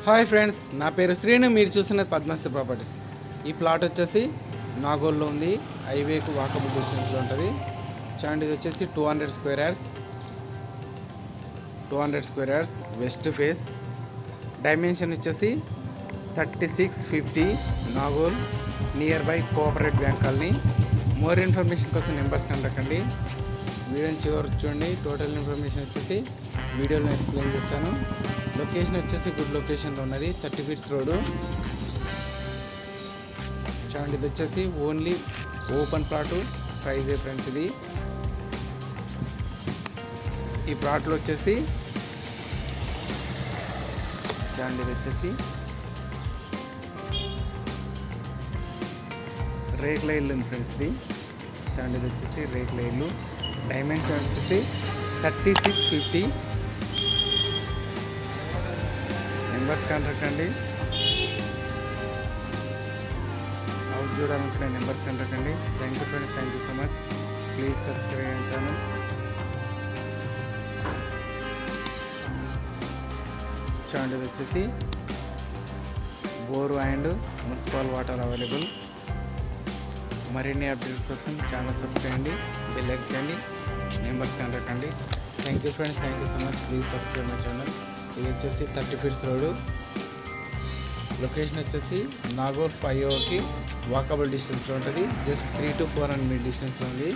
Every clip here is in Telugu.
హాయ్ ఫ్రెండ్స్, నా పేరు శ్రీను. మీరు చూస్తున్నది పద్మశ్రీ ప్రాపర్టీస్. ఈ ప్లాట్ వచ్చేసి నాగోల్లో ఉంది. హైవేకు వాకబుల్ డిస్టెన్స్లో ఉంటుంది. చూడండి, ఇది వచ్చేసి 200 square yards west face. Dimension వచ్చేసి 3650 Nagole, near by cooperative bank colony. More information కోసం నెంబర్స్ కంటకండి. వీడియోని చివరి చూడండి. టోటల్ ఇన్ఫర్మేషన్ వచ్చేసి వీడియోలో ఎక్స్ప్లెయిన్ చేస్తాను. లొకేషన్ వచ్చేసి గుడ్ లొకేషన్లో ఉన్నది. 30 ఫీట్స్ రోడ్డు. చూడండి, ఇది వచ్చేసి only open plot. Price friends ఇది. ఈ ప్లాట్లో వచ్చేసి చూడండి, ఇది వచ్చేసి రేకుల ఇల్లు ఉంది ఫ్రెండ్స్ ఇది. చూడండి, ఇది వచ్చేసి రేకుల ఇల్లు. డైమెన్షన్ వచ్చేసి 3650. నెంబర్స్ కంటకండి. అవుట్ చూడాలనుకునే నెంబర్స్ కంటకండి. Thank you friends, thank you so much. Please subscribe అయ్యాను ఛానల్. చూడండి, ఇది వచ్చేసి bore and municipal water available. మరిన్ని అప్డేట్ కోసం ఛానల్ సబ్స్క్రైబ్ చేయండి, బెల్ లైక్ చేయండి, నెంబర్స్ కంటకండి. Thank you friends, thank you so much. Please subscribe my channel. ఇది వచ్చేసి 30 ఫీట్స్ రోడ్డు. లొకేషన్ వచ్చేసి నాగోర్ 5 వాకబుల్ డిస్టెన్స్లో ఉంటుంది. జస్ట్ 3 to 400 మీటర్ డిస్టెన్స్లో ఉంది.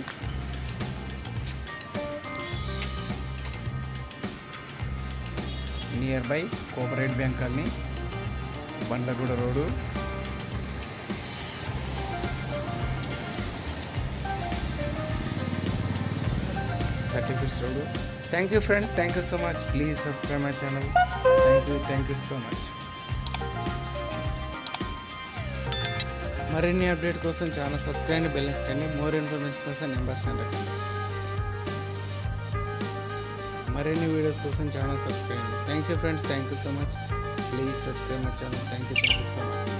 Near by cooperative bank colony, Bandlaguda road. Thank you friends, thank you so much. Please subscribe my channel. Thank you so much. మరిన్ని అప్డేట్ కోసం ఛానల్ సబ్స్క్రైబ్ బెల్ నొక్కండి. మోర్ ఇన్ఫర్మేషన్ కోసం నెంబర్స్ కాంటాక్ట్ చేయండి. మరిన్ని వీడియోస్ కోసం channel subscribe. Thank you friends, thank you so much. Please subscribe my channel. Thank you so much.